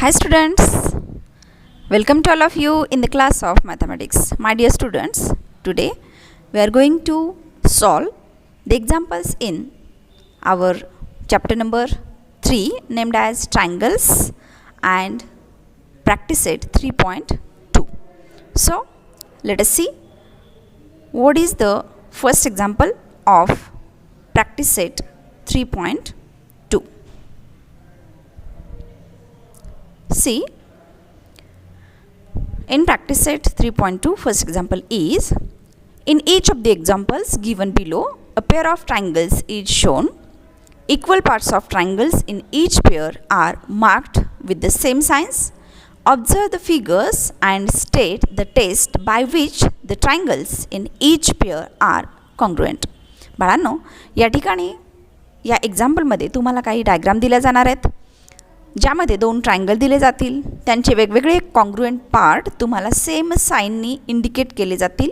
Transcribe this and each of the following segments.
Hi students, welcome to all of you in the class of mathematics. My dear students, today we are going to solve the examples in our chapter number 3 named as Triangles and practice set 3.2. So let us see what is the first example of practice set 3.2. See, in practice set 3.2, first example is, in each of the examples given below, a pair of triangles is shown. Equal parts of triangles in each pair are marked with the same signs. Observe the figures and state the test by which the triangles in each pair are congruent. बाळांनो, या ठिकाणी या एक्झाम्पलमध्ये तुम्हाला काही diagram दिल्या जाणार आहेत, ज्यामध्ये दोन ट्रायंगल दिले जातील. त्यांचे वेगवेगळे कॉन्ग्रुएंट पार्ट तुम्हाला सेम साइननी इंडिकेट केले जातील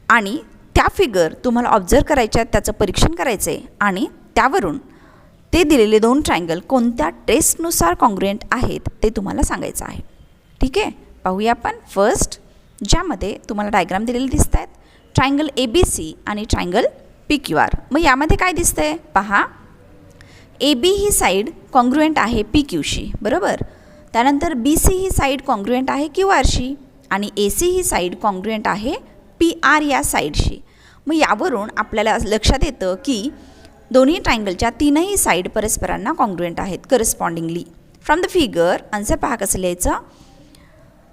आणि त्या फिगर तुम्हाला ऑब्झर्व करायच्या, त्याचं परीक्षण करायचे आणि त्यावरून ते दिलेले दोन ट्रायंगल कोणत्या टेस्टनुसार कॉन्ग्रुएंट आहेत ते तुम्हाला सांगायचं आहे. ठीक आहे, पाहूया आपण. फर्स्ट, ज्यामध्ये तुम्हाला डायग्राम दिलेले दिसत आहेत, ट्रायंगल ABC आणि ट्रायंगल PQR. मग यामध्ये काय दिसतंय पहा. AB ही साईड कॉन्ग्रुएंट आहे PQशी, बरोबर. त्यानंतर BC ही साईड कॉन्ग्रुएंट आहे QRशी आणि AC ही साईड कॉन्ग्रुएंट आहे PR या साईडशी. मग यावरून आपल्याला लक्षात येतं की दोन्ही ट्रायंगलच्या तीनही साईड परस्परांना कॉन्ग्रुएंट आहेत correspondingly. From the figure answer पहा कसं लिहायचं.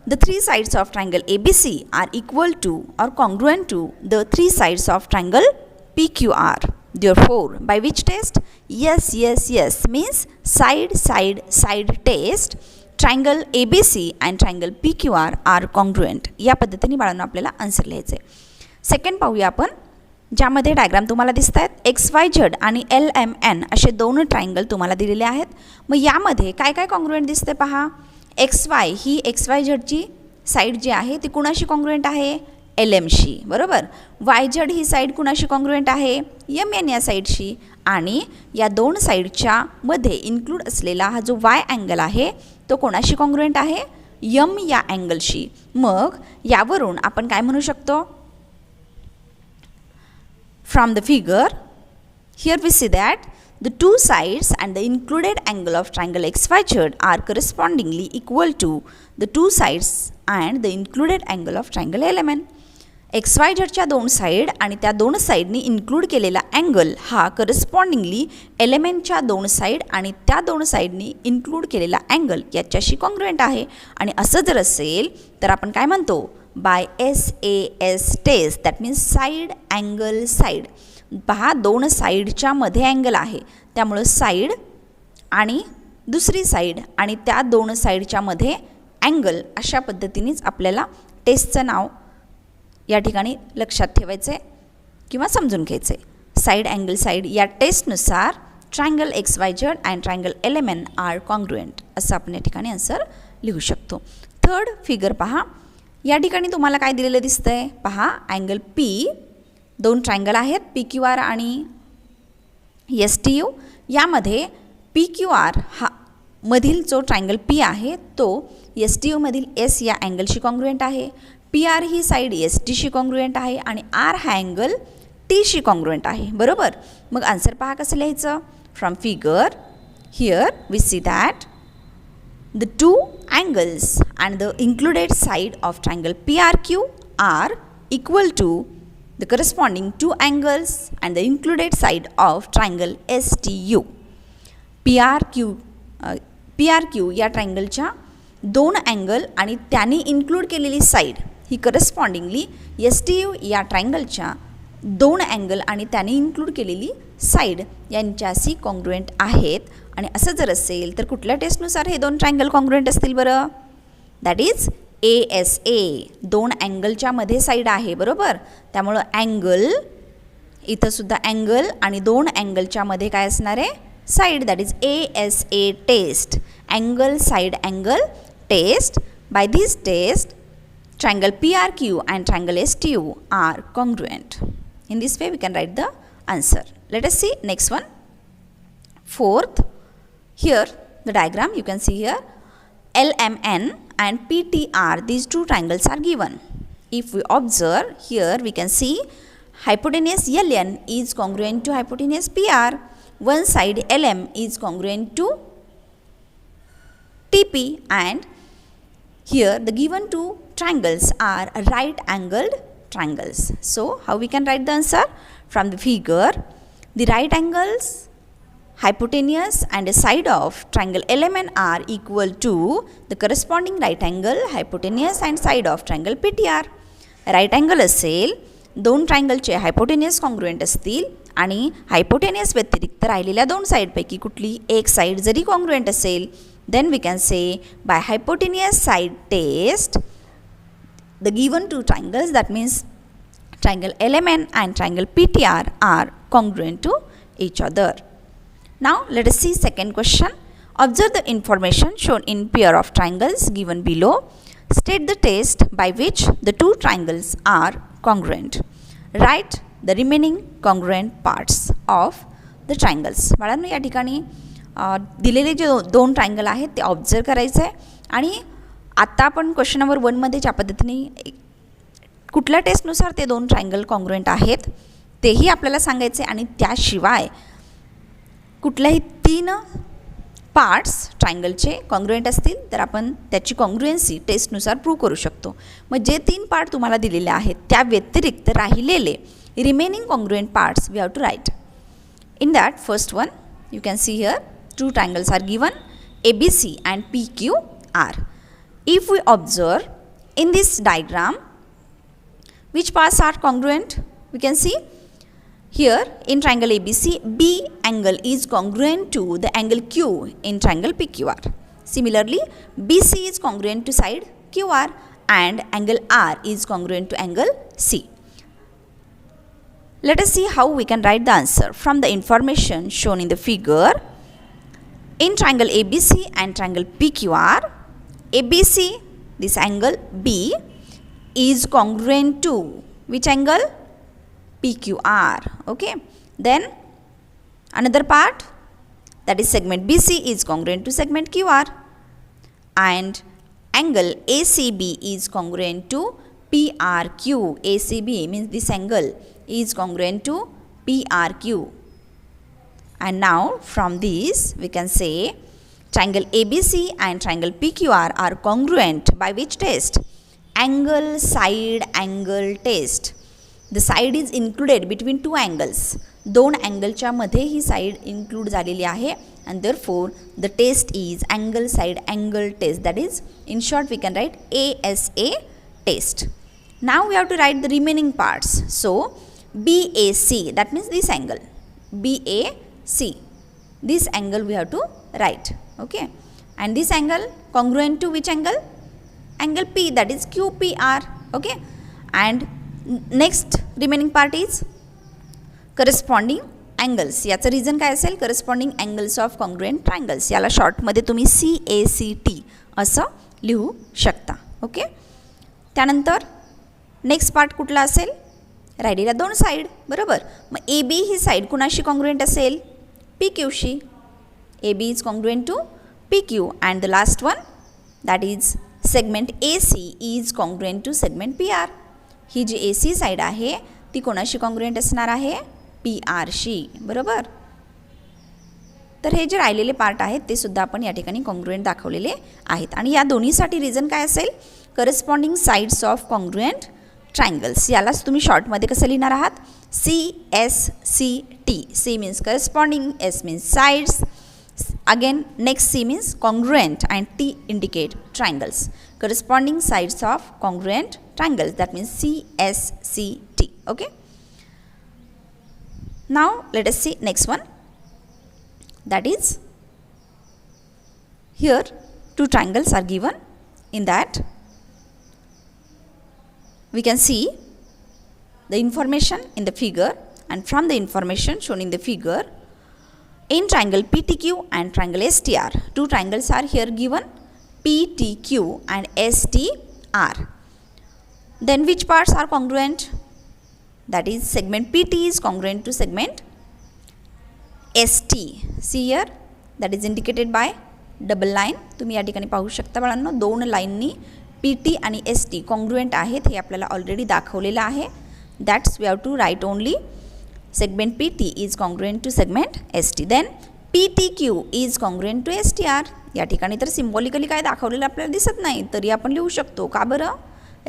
The three sides of triangle ABC are equal to or congruent to the three sides of triangle PQR. Therefore, by which test? Yes means side test. Triangle ABC and triangle PQR are congruent. या पद्धतीने बाळांनो आपल्याला answer लिहायचे. Second पाहूया आपण, ज्यामध्ये diagram तुम्हाला दिसत आहेत. XYZ आणि LMN असे दोन ट्रायंगल तुम्हाला दिलेले आहेत. मग यामध्ये काय काय कॉन्ग्रुएंट दिसते पहा. XY ही XYZची साईड जी आहे ती कुणाशी कॉन्ग्रुएंट आहे? LMशी, बरोबर. YZ ही साईड कुणाशी कॉन्ग्रुएंट आहे? MN या साईडशी. आणि या दोन साईडच्या मध्ये इन्क्लूड असलेला हा जो Y अँगल आहे तो कोणाशी कॉन्ग्रुएंट आहे? M या अँगलशी. मग यावरून आपण काय म्हणू शकतो? From the figure here we see that the two sides and the included angle of triangle XYZ are correspondingly equal to the two sides and the included angle of triangle LMN. XYZच्या दोन side आणि त्या दोन साईडनी include केलेला angle हा correspondingly LMNच्या दोन side आणि त्या दोन साईडनी इन्क्लूड केलेला अँगल याच्याशी कॉन्ग्रुएंट आहे. आणि असं जर असेल तर आपण काय म्हणतो? By SAS test. That means side angle side. पहा, दोन साईडच्या मध्ये अँगल आहे, त्यामुळं साईड आणि दुसरी साईड आणि त्या दोन साईडच्या मध्ये अँगल अशा पद्धतीनेच आपल्याला टेस्टचं नाव या ठिकाणी लक्षात ठेवायचे किंवा समजून घ्यायचे. साईड अँगल साईड या टेस्टनुसार triangle XYZ and triangle LMN are congruent असं आपण या ठिकाणी आन्सर लिहू शकतो. थर्ड फिगर पहा, या ठिकाणी तुम्हाला काय दिलेलं दिसतंय पहा. अँगल P, दोन ट्रायंगल आहेत PQR आणि STU. यामध्ये PQR हा मधील जो ट्रायंगल P आहे तो STU मधील S या अँगलशी कॉन्ग्रुएंट आहे. PR ही साईड STशी कॉन्ग्रुएंट आहे आणि R हा अँगल Tशी कॉन्ग्रुएंट आहे, बरोबर. मग आन्सर पहा कसं लिहायचं. From figure here we see that the two angles and the included side of triangle PRQ are equal to the corresponding two angles and the included side of triangle STU. PRQ या ट्रायंगलच्या दोन angle आणि त्यांनी include केलेली side ही correspondingly STU या ट्रायंगलच्या दोन angle आणि त्यांनी include केलेली साईड यांच्याशी कॉन्ग्रुएंट आहेत. आणि असं जर असेल तर कुठल्या टेस्टनुसार हे दोन ट्रायंगल कॉन्ग्रुएंट असतील बरं? That is ASA. दोन अँगलच्या मध्ये साईड आहे, बरोबर. त्यामुळं अँगल, इथं सुद्धा अँगल आणि दोन अँगलच्या मध्ये काय असणार आहे? Side. That is ASA test. Angle side angle test. By this test triangle PRQ and triangle STU are congruent. In this way we can write the answer. Let us see next one. Fourth, here the diagram, you can see here LMN and PTR, these two triangles are given. If we observe here, we can see hypotenuse LN is congruent to hypotenuse PR. One side LM is congruent to TP, and here the given two triangles are right angled triangles. So how we can write the answer? From the figure, the right angles, hypotenuse and a side of triangle LMN are equal to the corresponding right angle, hypotenuse and side of triangle PTR. Right angle असेल, दोन ट्रायंगलचे hypotenuse congruent असतील आणि hypotenuse व्यतिरिक्त राहिलेल्या दोन साईडपैकी कुठली एक side जरी congruent असेल, then we can say by hypotenuse side test the given two triangles, that means triangle LMN and triangle PTR, are congruent to each other. Now let us see second question. Observe the information shown in pair of triangles given below. State the test by which the two triangles are congruent. Write the remaining congruent parts of the triangles. बाळांनो या ठिकाणी दिलेले जे दोन triangle आहेत ते observe करायचे आहे आणि आता आपण क्वेश्चन नंबर 1 मध्ये ज्या पद्धतीने कुठल्या टेस्टनुसार ते दोन ट्रायंगल कॉन्ग्रुएंट आहेत तेही आपल्याला सांगायचे आणि त्याशिवाय कुठल्याही तीन पार्ट्स ट्रायंगलचे कॉन्ग्रुएंट असतील तर आपण त्याची कॉन्ग्रुएन्सी टेस्टनुसार प्रूव्ह करू शकतो. मग जे तीन पार्ट तुम्हाला दिलेले आहेत त्या व्यतिरिक्त राहिलेले remaining congruent parts we have to write. In that first one you can see here two triangles are given, ABC and PQR. If we observe in this diagram which parts are congruent, we can see here in triangle ABC, B angle is congruent to the angle Q in triangle PQR. Similarly, BC is congruent to side QR and angle R is congruent to angle C. Let us see how we can write the answer from the information shown in the figure. In triangle ABC and triangle PQR, ABC, this angle B, is congruent to which angle? PQR. Okay. Then another part, that is segment BC, is congruent to segment QR, and angle ACB is congruent to PRQ. ACB means this angle is congruent to PRQ. And now from this we can say triangle ABC and triangle PQR are congruent by which test? Angle side angle test. The side is included between two angles. दोन अँगलच्या मध्ये ही side include झालेली आहे and therefore the test is angle side angle test. That is, in short we can write ASA test. Now we have to write the remaining parts. So BAC, that means this angle, BAC, this angle we have to write. Okay, and this angle congruent to which angle? Angle P, that is QPR. Okay, and next remaining part is corresponding angles. याचं reason काय असेल? corresponding angles of congruent triangles. याला short मध्ये तुम्ही CACT असं लिहू शकता. Okay, त्यानंतर नेक्स्ट पार्ट कुठला असेल? राहिलेल्या दोन साईड, बरोबर. मग AB ही साईड कुणाशी कॉन्ग्रुएंट असेल? PQशी. AB is congruent to PQ, and the last one, that is segment AC is congruent to segment PR. ही जी AC साईड आहे ती कोणाशी कॉन्ग्रुएंट असणार आहे? PRशी, बरोबर. तर हे जे राहिलेले पार्ट आहेत ते सुद्धा आपण या ठिकाणी कॉन्ग्रुएंट दाखवलेले आहेत आणि या दोन्हीसाठी रिझन काय असेल? Corresponding sides of congruent triangles. यालाच तुम्ही शॉर्टमध्ये कसं लिहिणार आहात? CSCT. C means corresponding, S means sides, again next C means congruent, and T indicate triangles. Corresponding sides of congruent triangles, that means CSCT. Okay. Now let us see next one. That is, here two triangles are given. In that we can see the information in the figure, and from the information shown in the figure, in triangle PTQ and triangle STR, two triangles are here given, PTQ and STR. Then which parts are congruent? That is, segment PT is congruent to segment ST. See here, that is indicated by double line तुम्ही या ठिकाणी पाहू शकता बाळांनो. दोन लाईननी PT आणि ST congruent आहेत हे आपल्याला ऑलरेडी दाखवलेलं आहे. That's we have to write only segment PT is congruent to segment ST. Then PTQ is congruent to STR. या ठिकाणी तर सिम्बॉलिकली काय दाखवलेलं आपल्याला दिसत नाही, तरी आपण लिहू शकतो. का बरं?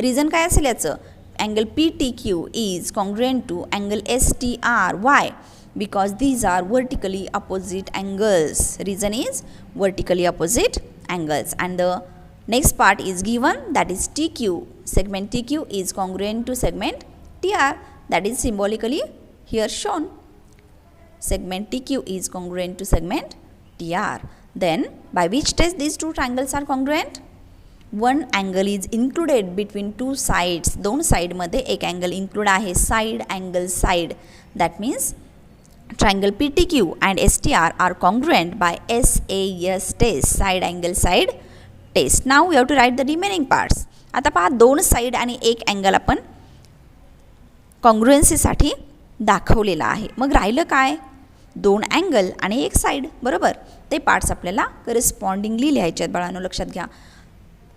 रिझन काय असेल याचं? Angle PTQ is congruent to angle STR. Why? Because these are vertically opposite angles. Reason is vertically opposite angles. And the next part is given, that is TQ. Segment TQ is congruent to segment TR. That is symbolically here shown. Segment TQ is congruent to segment TR. Then by which test these two triangles are congruent? One angle is included between two sides. दोन side मध्ये एक angle include आहे, side angle side. That means triangle PTQ and STR are congruent by SAS test, side angle side test. Now we have to write the remaining parts. आता पहा, दोन side आणि एक angle आपण कॉन्ग्रुएन्सीसाठी दाखवलेला आहे. मग राहिलं काय? दोन अँगल आणि एक साइड, बरोबर. ते पार्ट्स आपल्याला करस्पॉन्डिंगली लिहायचे आहेत बाळांनो, लक्षात घ्या.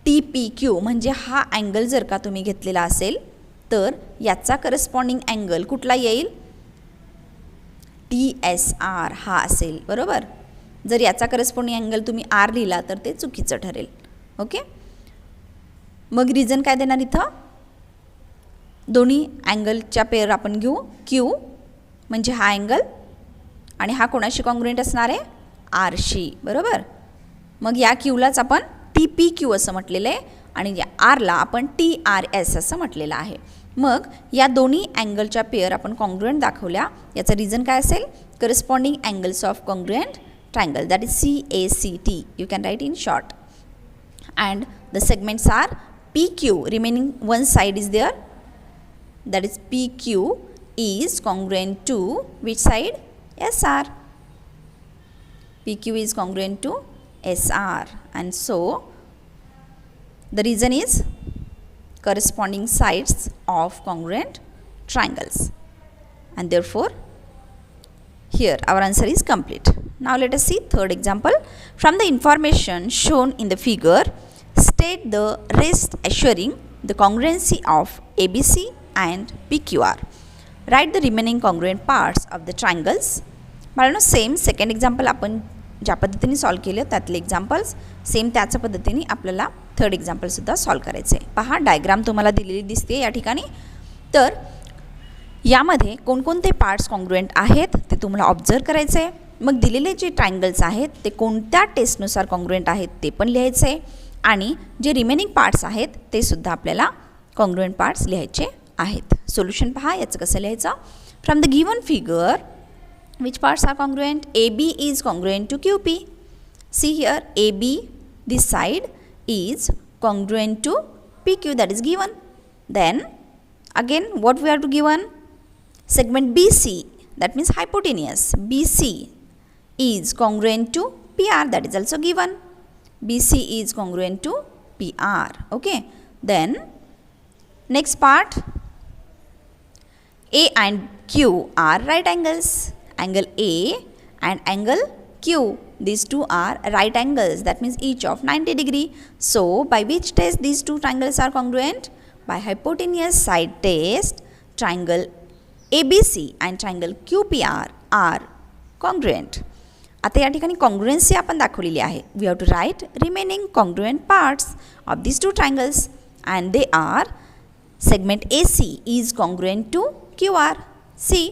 TPQ म्हणजे हा अँगल जर का तुम्ही घेतलेला असेल तर याचा करस्पॉन्डिंग अँगल कुठला येईल? TSR हा असेल, बरोबर. जर याचा करस्पॉन्डिंग अँगल तुम्ही R लिहिला तर ते चुकीचं ठरेल. ओके. मग रिझन काय देणार इथं? दोन्ही अँगलच्या पेअर आपण घेऊ. Q म्हणजे हा अँगल आणि हा कोणाशी कॉन्ग्रुएंट असणार आहे? आरशी, बरोबर. मग या Qलाच आपण TPQ असं म्हटलेलं आहे आणि या आरला आपण TRS असं म्हटलेलं आहे. मग या दोन्ही अँगलच्या पेअर आपण कॉन्ग्रुएंट दाखवल्या. याचं रिझन काय असेल? Corresponding angles of congruent triangle, that is CACT. You can write in short. And the segments are PQ. Remaining one side is there. That is PQ is congruent to which side? SR. PQ is congruent to SR. And so the reason is corresponding sides of congruent triangles. And therefore here our answer is complete. Now let us see third example. From the information shown in the figure, state the rest assuring the congruency of ABC and PQR. Write the remaining congruent parts of the triangles. बाळांनो, same second example आपण ज्या पद्धतीने solve केलं त्यातले examples same त्याच पद्धतीने आपल्याला third एक्झाम्पलसुद्धा solve करायचं आहे. पहा, डायग्राम तुम्हाला दिलेली दिसते या ठिकाणी. तर यामध्ये कोणकोणते पार्ट्स कॉन्ग्रुएंट आहेत ते तुम्हाला ऑब्झर्व करायचं आहे. मग दिलेले जे ट्रायंगल्स आहेत ते कोणत्या टेस्टनुसार कॉन्ग्रुएंट आहेत ते पण लिहायचं आहे आणि जे रिमेनिंग पार्ट्स आहेत ते सुद्धा आपल्याला कॉन्ग्रुएंट पार्ट्स लिहायचे आहेत. सोल्युशन पहा, याचं कसं लिहायचं? From the given figure, which parts are congruent? AB is congruent to QP. See here, AB, this side is congruent to PQ, that is given. Then again what we have to given? Segment BC, that means hypotenuse. BC is congruent to PR, that is also given. BC is congruent to PR. Okay. Then next part, A and Q are right angles. Angle A and angle Q, these two are right angles, that means each of 90 degree. So by which test these two triangles are congruent? By hypotenuse side test, triangle ABC and triangle QPR are congruent. आता या ठिकाणी कॉन्ग्रुएन्सी आपण दाखवलेली आहे. We have to write remaining congruent parts of these two triangles and they are segment AC is congruent to QR. See,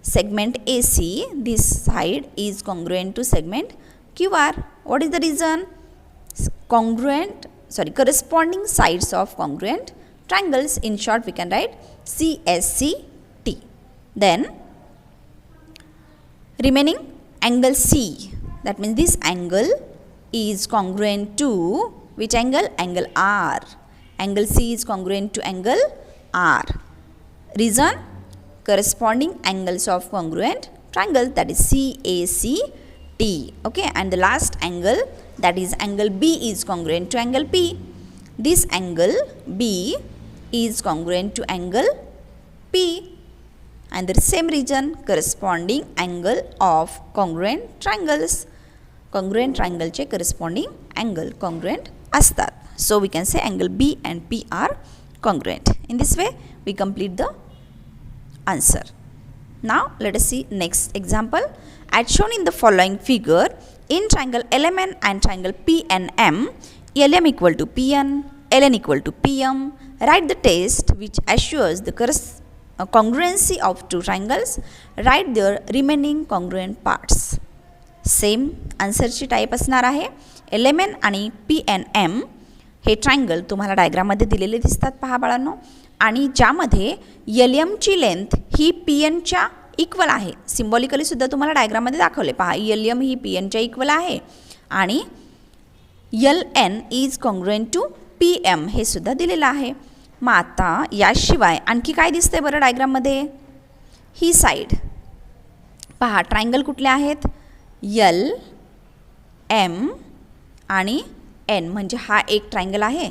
segment AC, this side is congruent to segment QR. What is the reason? Corresponding sides of congruent triangles. In short, we can write CSCT. Then remaining angle C, that means this angle is congruent to which angle? Angle R. Angle C is congruent to angle R. Reason? Corresponding angles of congruent triangle, that is CACT. Okay. And the last angle, that is angle B, is congruent to angle P. This angle B is congruent to angle P. And the same region, corresponding angle of congruent triangles. Congruent ट्रायंगलचे corresponding angle congruent असतात. So we can say angle B and P are congruent. In this way we complete the answer. Now let us see next example. As shown in the following figure, in triangle LMN and triangle PNM, LM equal to PN, LN equal to PM, write the test which assures the congruency of two triangles. Write their remaining congruent parts. Same आन्सरची type असणार आहे. LMN आणि PNM हे triangle तुम्हाला डायग्राममध्ये दिलेले दिसतात पहा बाळांनो, आणि ज्यामध्ये LMची लेंथ ही PNच्या इक्वल आहे. सिम्बॉलिकली सुद्धा तुम्हाला डायग्राममध्ये दाखवले पहा, LM ही PNच्या इक्वल आहे आणि LN is congruent to PM हे सुद्धा दिलेलं आहे. मग आता याशिवाय आणखी काय दिसतंय बरं डायग्राममध्ये? ही साईड पहा, ट्रायंगल कुठले आहेत? L M आणि N, म्हणजे हा एक ट्रायंगल आहे,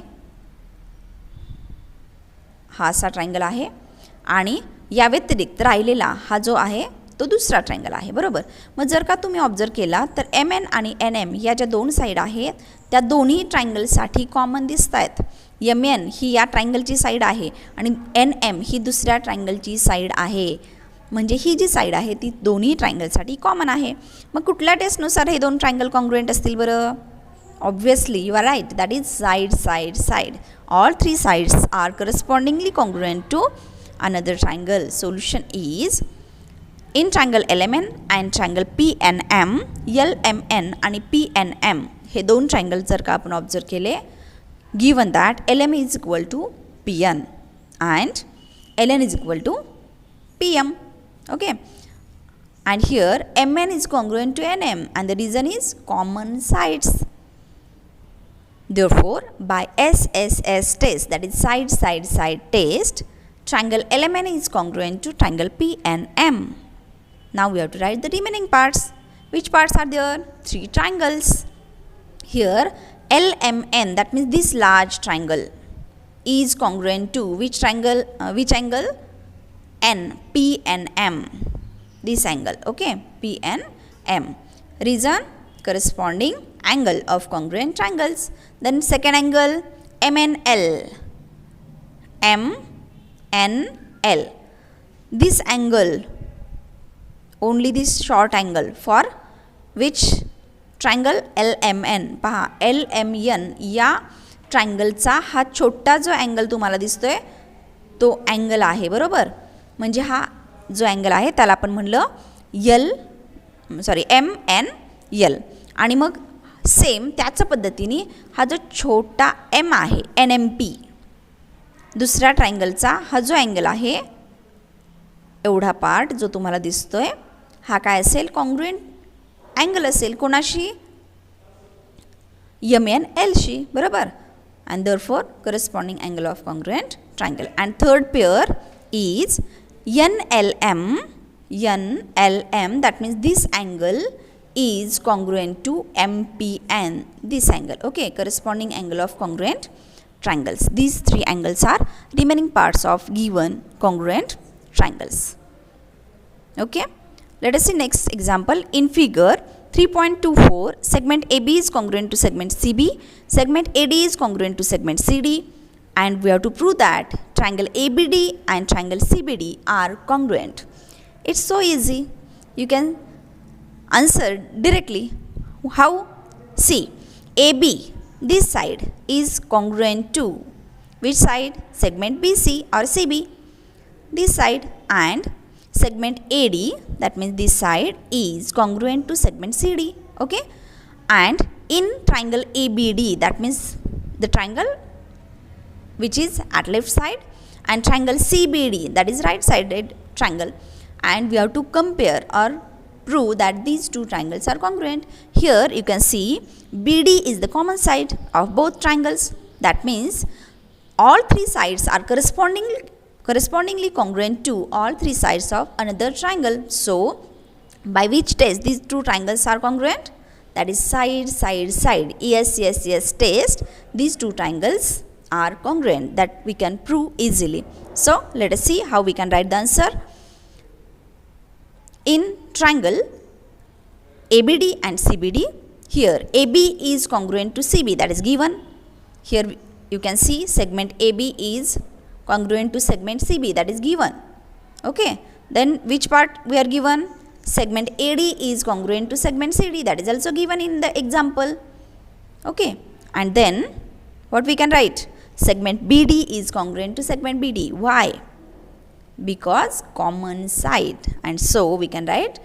हा असा ट्रायंगल आहे आणि या व्यतिरिक्त राहिलेला हा जो आहे तो दुसरा ट्रायंगल आहे. बरोबर. मग जर का तुम्ही ऑब्झर्व केला तर MN आणि NM या ज्या दोन साईड आहेत त्या दोन्ही ट्रायंगलसाठी कॉमन दिसत आहेत. MN ही या ट्रायंगलची साईड आहे आणि NM ही दुसऱ्या ट्रायंगलची साईड आहे. म्हणजे ही जी साईड आहे ती दोन्ही ट्रायंगलसाठी कॉमन आहे. मग कुठल्या टेस्टनुसार हे दोन ट्रायंगल कॉन्ग्रुएंट असतील बरं? Obviously you are right, that is side side side. All three sides are correspondingly congruent to another triangle. Solution is in triangle LMN and triangle PNM, LMN आणि PNM हे दोन triangle जर का आपण observe केले, given that LM is equal to PN and LN is equal to PM. Okay, and here MN is congruent to NM and the reason is common sides. Therefore, by SSS test, that is side side side test, triangle LMN is congruent to triangle PNM. Now we have to write the remaining parts. Which parts are there? Three triangles. Here LMN, that means this large triangle, is congruent to which triangle? Which angle? N, PNM. This angle. Okay, PNM. Reason? Corresponding angle of congruent triangles. Then second angle MNL, MNL. This angle, only this short angle for which triangle? LMN. पहा, LMN या ट्रायंगलचा हा छोटा जो angle तुम्हाला दिसतोय तो angle आहे. बरोबर. म्हणजे हा जो अँगल आहे त्याला आपण म्हणलं MNL. आणि मग सेम त्याच पद्धतीने हा जो छोटा M आहे NMP, दुसऱ्या ट्रायंगलचा हा जो अँगल आहे एवढा पार्ट जो तुम्हाला दिसतोय हा काय असेल? कॉन्ग्रुएंट अँगल असेल. कोणाशी? MNL she. बरोबर. and therefore corresponding angle of congruent triangle. And third pair is NLM, that means this angle is congruent to MPN, this angle. Okay, corresponding angle of congruent triangles. These three angles are remaining parts of given congruent triangles. Okay, let us see next example. In figure 3.24, segment AB is congruent to segment CB, segment AD is congruent to segment CD, and we have to prove that triangle ABD and triangle CBD are congruent. It's so easy. You can answer directly. How? See, AB, this side is congruent to which side? Segment BC or CB, this side, and segment AD, that means this side, is congruent to segment CD. Okay, and in triangle ABD, that means the triangle which is at left side, and triangle CBD, that is right sided triangle, and we have to compare or prove that these two triangles are congruent. Here you can see BD is the common side of both triangles. That means all three sides are correspondingly congruent to all three sides of another triangle. So by which test these two triangles are congruent? That is side, side, side. Yes, test. These two triangles are congruent. That we can prove easily. So let us see how we can write the answer. In triangle ABD and CBD, Here AB is congruent to CB, that is given. Here you can see segment AB is congruent to segment CB, that is given. Okay, then which part we are given? Segment AD is congruent to segment CD, that is also given in the example. Okay, and then what we can write? Segment BD is congruent to segment BD. Why? Because common side. And so we can write,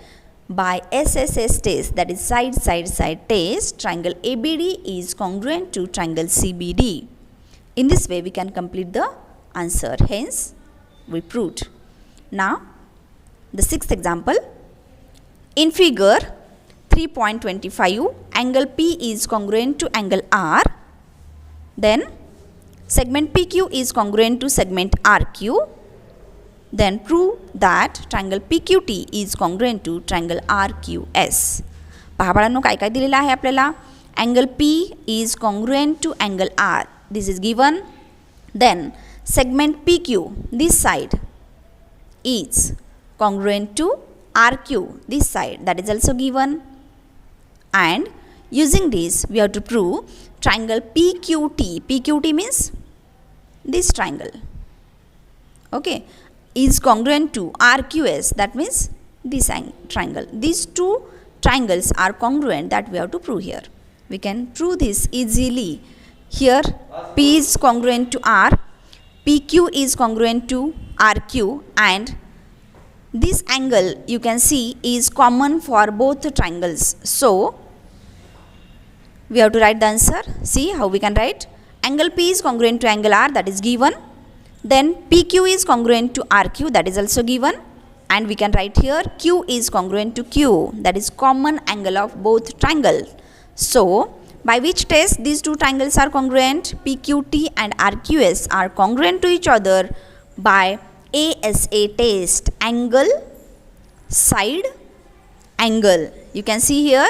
by SSS test, that is side side side test, triangle ABD is congruent to triangle CBD. In this way we can complete the answer. Hence we proved. Now the sixth example. In figure 3.25, angle P is congruent to angle R. Then segment PQ is congruent to segment RQ. Then prove that triangle PQT is congruent to triangle RQS. पहा बाळांनो काय काय दिलेलं आहे आपल्याला. Angle P is congruent to angle R. This is given. Then segment PQ, this side, is congruent to RQ, this side, that is also given. And using this we have to prove triangle PQT. PQT means this triangle. Okay, is congruent to RQS, that means this triangle. These two triangles are congruent, that we have to prove here. We can prove this easily. Here P is congruent to R, PQ is congruent to RQ, and this angle you can see is common for both the triangles. So we have to write the answer. See how we can write. Angle P is congruent to angle R, that is given. Then PQ is congruent to RQ, that is also given. And we can write here Q is congruent to Q, that is common angle of both triangles. So by which test these two triangles are congruent? PQT and RQS are congruent to each other by ASA test, angle, side, angle. You can see here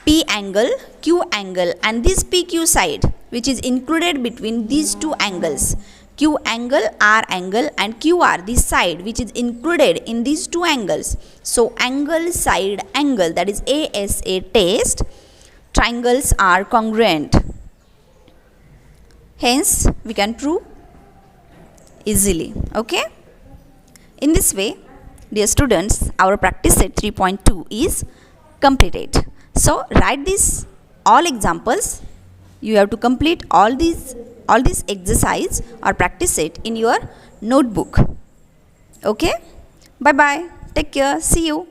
P angle, Q angle, and this PQ side which is included between these two angles. Q angle, R angle, and QR, this side which is included in these two angles. So angle, side, angle, that is ASA test, triangles are congruent. Hence we can prove easily. Okay, in this way, dear students, our practice set 3.2 is completed. So write this all examples. You have to complete all this exercise or practice it in your notebook. Okay, bye bye, take care, see you.